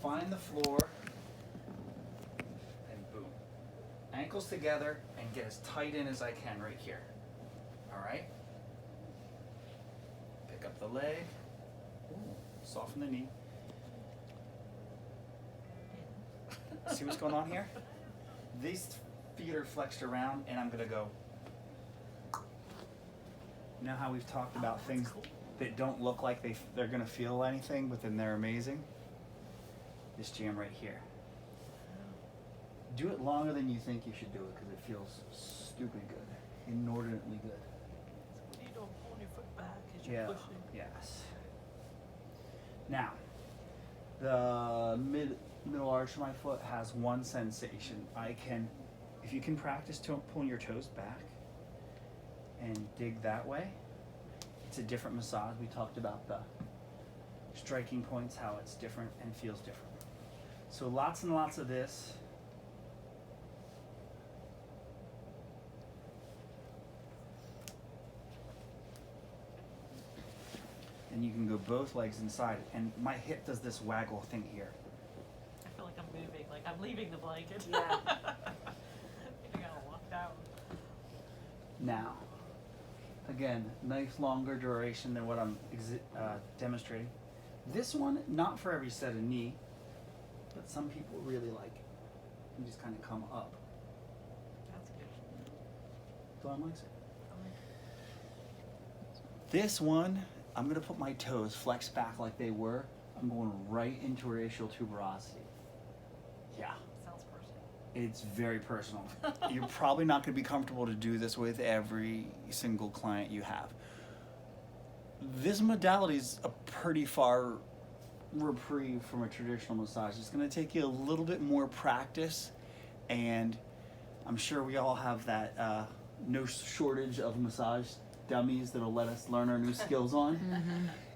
find the floor, and boom. Ankles together and get as tight in as I can right here. All right? Pick up the leg, soften the knee. See what's going on here? These feet are flexed around and I'm gonna go. You know how we've talked about things that don't look like they're gonna feel anything, but then they're amazing? This jam right here. Do it longer than you think you should do it because it feels stupid good, inordinately good. So when you don't pull your foot back as you're Yeah, pushing. yes. Now, the middle arch of my foot has one sensation. If you can practice pulling your toes back and dig that way, it's a different massage. We talked about the striking points, how it's different and feels different. So lots and lots of this. And you can go both legs inside. And my hip does this waggle thing here. I feel like I'm moving, like I'm leaving the blanket. Yeah. I gotta walk out. Now, again, nice longer duration than what I'm demonstrating. This one, not for every set of knee, but some people really like it. You just kind of come up. That's good. Dawn likes it. This one, I'm gonna put my toes flexed back like they were. I'm going right into her ischial tuberosity. Yeah. Sounds personal. It's very personal. You're probably not going to be comfortable to do this with every single client you have. This modality is a pretty far reprieve from a traditional massage. It's going to take you a little bit more practice, and I'm sure we all have that no shortage of massage dummies that'll let us learn our new skills on.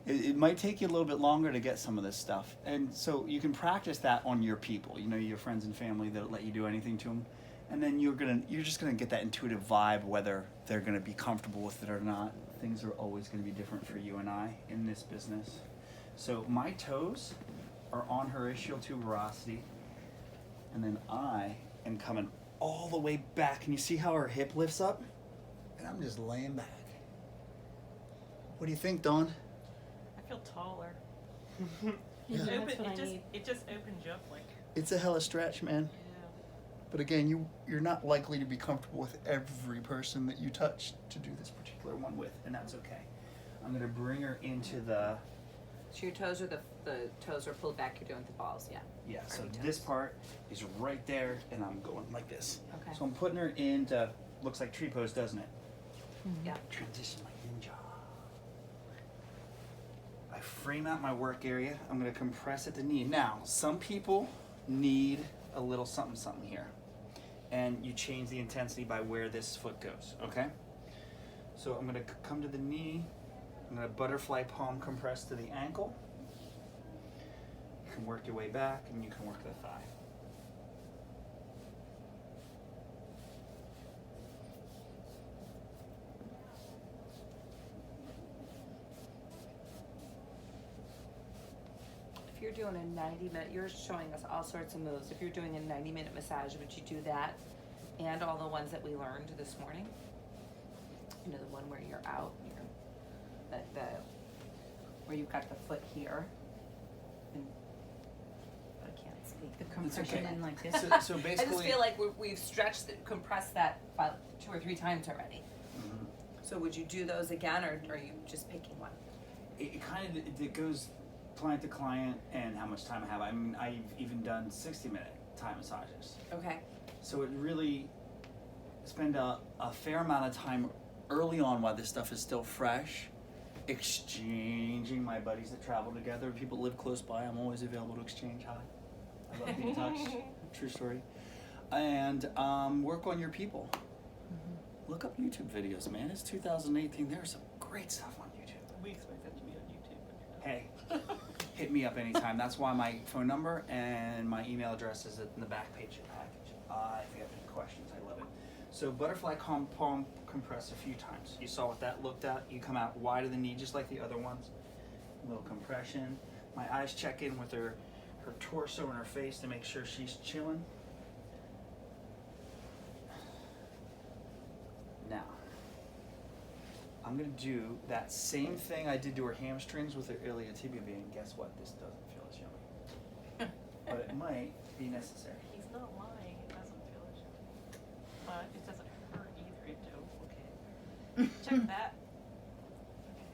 It might take you a little bit longer to get some of this stuff, and so you can practice that on your people. You know, your friends and family that'll let you do anything to them, and then you're just gonna get that intuitive vibe whether they're gonna be comfortable with it or not. Things are always gonna be different for you and I in this business. So my toes are on her ischial tuberosity, and then I am coming all the way back. And you see how her hip lifts up? And I'm just laying back. What do you think, Dawn? I feel taller. Yeah. That's what I need. It just opens you up like, It's a hella stretch, man. yeah. But again, you're not likely to be comfortable with every person that you touch to do this particular one with, and that's okay. I'm gonna bring her into the So your toes are the toes are pulled back. You're doing the balls, yeah. so Army this toes. part is right there, and I'm going like this. Okay. So I'm putting her into looks like tree pose, doesn't it? Yeah. Transition like ninja. I frame out my work area. I'm gonna compress at the knee. Now, some people need a little something something here. And you change the intensity by where this foot goes, okay? So I'm gonna come to the knee. I'm gonna butterfly palm compress to the ankle. You can work your way back and you can work the thigh. If you're doing a 90-minute, you're showing us all sorts of moves. If you're doing a 90-minute massage, would you do that and all the ones that we learned this morning? You know, the one where you're out, where you've got the foot here. And I can't speak. The compression okay. in like this. So I just basically, feel like we've stretched, compressed that about 2 or 3 times already. Mhm. So would you do those again, or are you just picking one? It kind of it goes client to client and how much time I have. I mean, I've even done 60-minute Thai massages. Okay. So it really spend a fair amount of time early on while this stuff is still fresh, exchanging my buddies that travel together. People live close by. I'm always available to exchange. Hi. I love being touched. True story. And work on your people. Look up YouTube videos, man. It's 2018. There's some great stuff on YouTube. We expect that to be on YouTube. But Hey, hit me up anytime. That's why my phone number and my email address is in the back page of the package. If you have any questions, I love it. So butterfly palm compress a few times. You saw what that looked at. You come out wide of the knee just like the other ones. A little compression. My eyes check in with her her torso and her face to make sure she's chilling. Now, I'm gonna do that same thing I did to her hamstrings with her iliotibial band. Guess what? This doesn't feel as yummy. But it might be necessary. He's not lying, it doesn't feel as yummy. But it doesn't hurt either, it do, okay. Check that. Okay.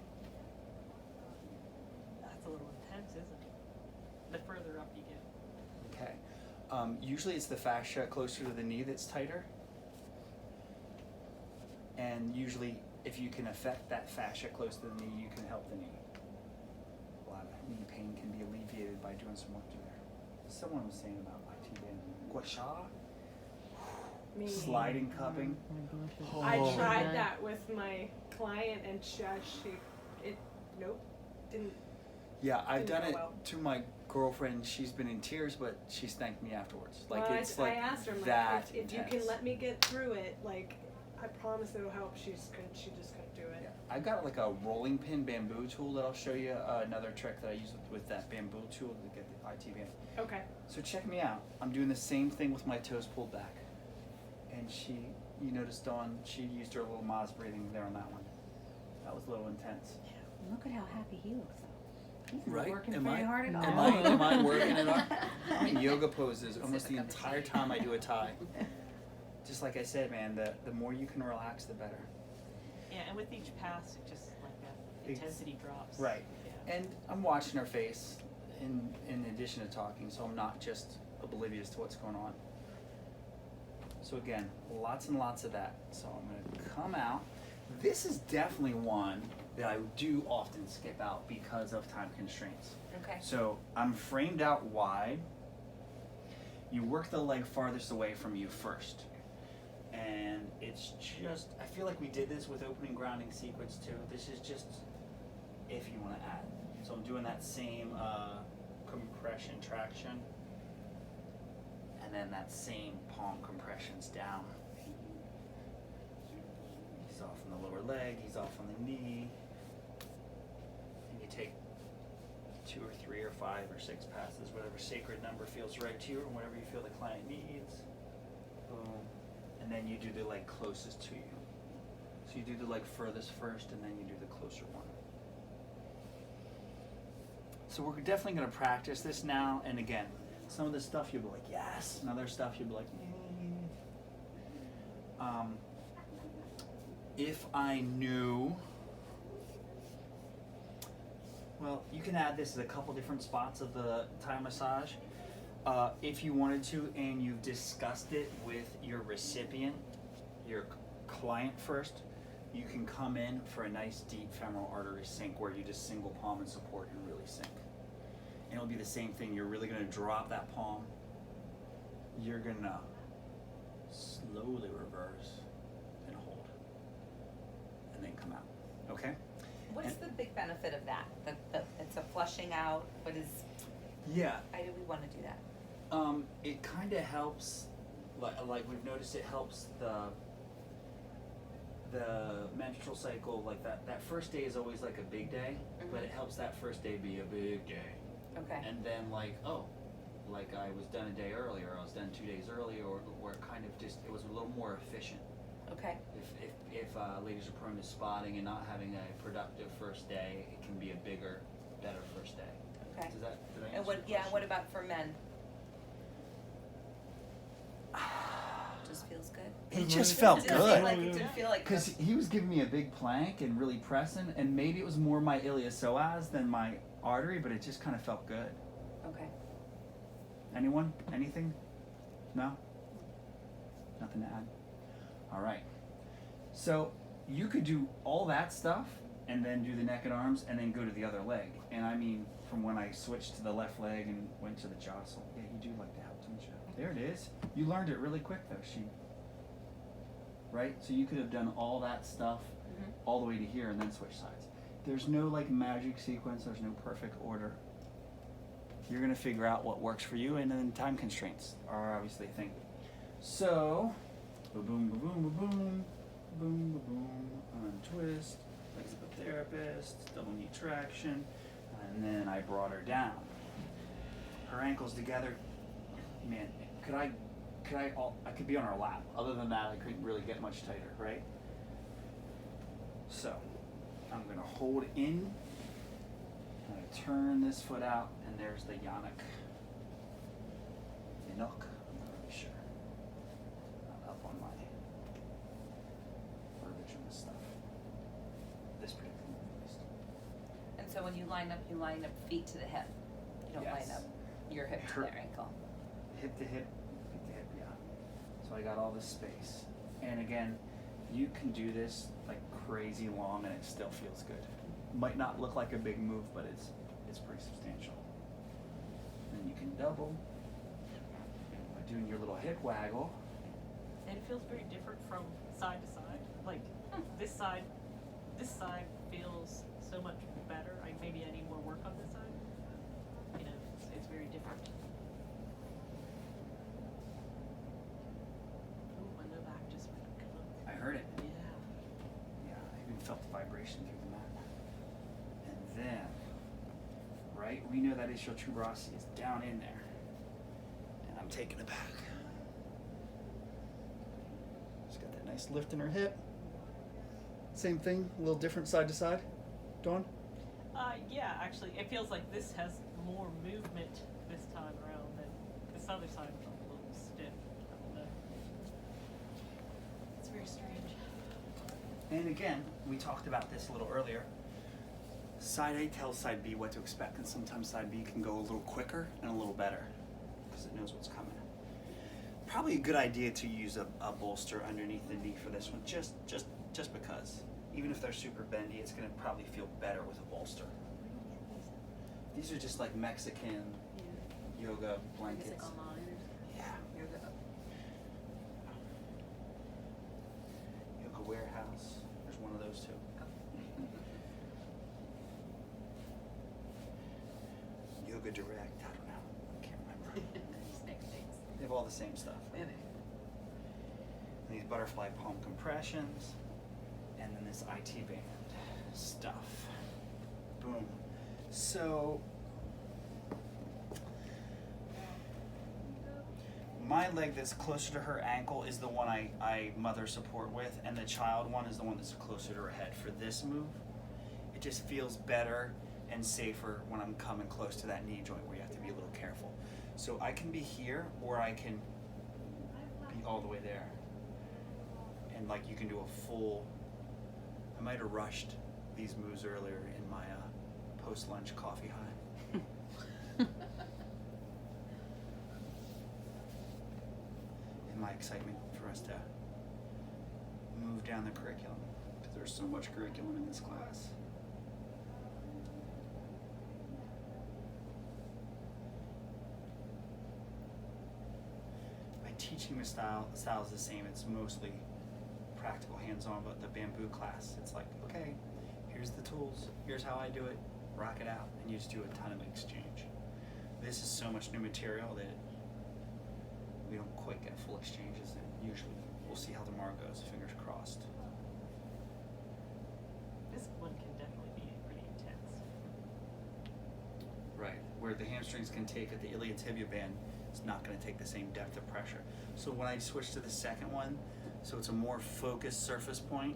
That's a little intense, isn't it? The further up you get. Okay. Usually it's the fascia closer to the knee that's tighter. And usually if you can affect that fascia close to the knee, you can help the knee. A lot of knee pain can be alleviated by doing some work to there. Someone was saying about IT band gua sha, Me. sliding cupping. I Oh. tried that with my client and nope, didn't. Yeah, I've Didn't done go it well. to my girlfriend. She's been in tears, but she's thanked me afterwards. Like Well, it's I like asked her, I'm that like, if you intense. can let me get through it, like, I promise it'll help. She just couldn't do it. Yeah, I've got like a rolling pin bamboo tool that I'll show you. Another trick that I use with that bamboo tool to get the IT band. Okay. So check me out. I'm doing the same thing with my toes pulled back. And you noticed Dawn, she used her little Maz breathing there on that one. That was a little intense. Look at how happy he looks though. He's not Right? working Am very I- hard at all. am I working it up? I'm in yoga poses Sip almost a the cup of entire tea. time I do a tie. Just like I said, man, the more you can relax, the better. Yeah, and with each pass, it just like the Ex- intensity drops. Right. Yeah. And I'm watching her face in addition to talking, so I'm not just oblivious to what's going on. So again, lots and lots of that. So I'm gonna come out. This is definitely one that I do often skip out because of time constraints. Okay. So I'm framed out wide. You work the leg farthest away from you first. And it's just, I feel like we did this with opening grounding sequence too. This is just if you want to add. So I'm doing that same compression traction. And then that same palm compressions down. He's off on the lower leg, he's off on the knee. And you take 2 or 3 or 5 or 6 passes, whatever sacred number feels right to you or whatever you feel the client needs. Boom. And then you do the leg closest to you. So you do the leg furthest first and then you do the closer one. So we're definitely going to practice this now. And again, some of the stuff you'll be like, yes. And other stuff you'll be like, if I knew, well, you can add this at a couple different spots of the Thai massage. If you wanted to and you've discussed it with your recipient, your client first, you can come in for a nice deep femoral artery sink where you just single palm and support and really sink. And it'll be the same thing. You're really going to drop that palm. You're going to slowly reverse and hold. And then come out. Okay? What's the big benefit of that? It's a flushing out. What is? Yeah. Why do we want to do that? It kind of helps, like we've noticed it helps the menstrual cycle, like that first day is always like a big day, but it helps that first day be a big day. Okay. And then like, oh, like I was done a day earlier, I was done 2 days earlier, or kind of just, it was a little more efficient. Okay. If ladies are prone to spotting and not having a productive first day, it can be a bigger, better first day. Okay. Did I And answer what? your Yeah. question? What about for men? Just feels good. It just felt It didn't good. feel like it didn't feel like. Because he was giving me a big plank and really pressing, and maybe it was more my iliopsoas than my artery, but it just kind of felt good. Okay. Anyone? Anything? No? Nothing to add? All right. So you could do all that stuff and then do the neck and arms and then go to the other leg. And I mean, from when I switched to the left leg and went to the jostle. Yeah, you do like to help, don't you? There it is. You learned it really quick though, right? So you could have done all that stuff all the way to here and then switch sides. There's no like magic sequence, there's no perfect order. You're gonna figure out what works for you, and then time constraints are obviously a thing. So, ba-boom, ba-boom, ba-boom, boom, ba-boom, untwist, legs of the therapist, double knee traction, and then I brought her down. her ankles together. Man, I could be on her lap. Other than that, I couldn't really get much tighter, right? So, I'm gonna hold in. I'm gonna turn this foot out, and there's the Yannick. I'm not really sure. Not up on my verbiage on this stuff. This particular one, at least. And so when you line up feet to the hip. You don't Yes. line up your hip to Her- their ankle. Hip to hip, yeah. So I got all this space. And again, you can do this like crazy long and it still feels good. Might not look like a big move, but it's pretty substantial. Then you can double by doing your little hip waggle. And it feels very different from side to side. Like this side feels so much better. Maybe I need more work on this side. You know, it's very different. Ooh, my low back just went kind of. I heard it. Yeah. Yeah, I even felt the vibration through the mat. And then, right, we know that ischial tuberosity is down in there. And I'm taking it back. She's got that nice lift in her hip. Same thing, a little different side to side. Dawn? Yeah, actually, it feels like this has more movement this time around than this other side felt a little stiff. I don't know. It's very strange. And again, we talked about this a little earlier. Side A tells side B what to expect, and sometimes side B can go a little quicker and a little better because it knows what's coming. Probably a good idea to use a bolster underneath the knee for this one, just because. Even if they're super bendy, it's gonna probably feel better with a bolster. These are just like Mexican yoga blankets. Yeah. Yoga Warehouse. There's one of those too. Yoga Direct. I don't know. I can't remember. They have all the same stuff. And these butterfly palm compressions, and then this IT band stuff. Boom. So my leg that's closer to her ankle is the one I mother support with, and the child one is the one that's closer to her head for this move. It just feels better and safer when I'm coming close to that knee joint where you have to be a little careful. So I can be here, or I can be all the way there. And like you can do a full, I might have rushed these moves earlier in my post-lunch coffee high. In my excitement for us to move down the curriculum, because there's so much curriculum in this class. My teaching style is the same. It's mostly practical hands-on, but the bamboo class, it's like, okay, here's the tools, here's how I do it, rock it out, and you just do a ton of exchange. This is so much new material that we don't quite get full exchanges, and usually we'll see how tomorrow goes, fingers crossed. This one can definitely be pretty intense. Right, where the hamstrings can take it, the iliotibia band is not going to take the same depth of pressure. So when I switch to the second one, so it's a more focused surface point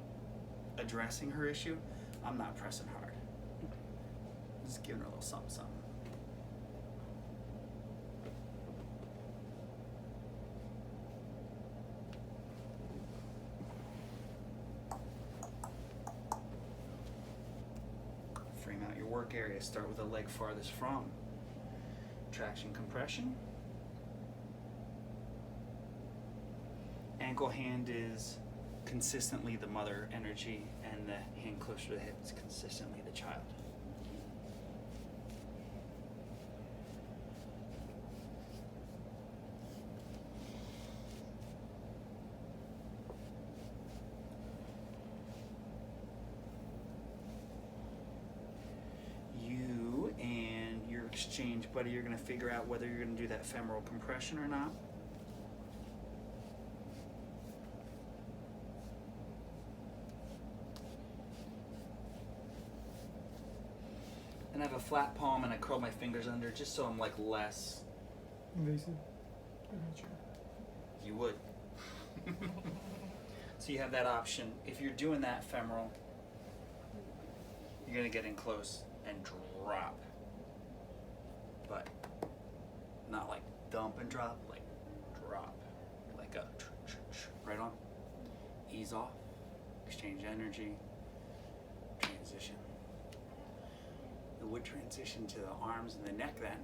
addressing her issue, I'm not pressing hard. Just giving her a little something, something. Frame out your work area. Start with the leg farthest from. Traction compression. Ankle hand is consistently the mother energy, and the hand closer to the hip is consistently the child. You and your exchange buddy, you're going to figure out whether you're going to do that femoral compression or not. And I have a flat palm and I curl my fingers under just so I'm like less Invasive. Gotcha. You would. So you have that option. If you're doing that femoral, you're gonna get in close and drop. But not like dump and drop, like drop. Like a right on. Ease off. Exchange energy. Transition. It would transition to the arms and the neck then.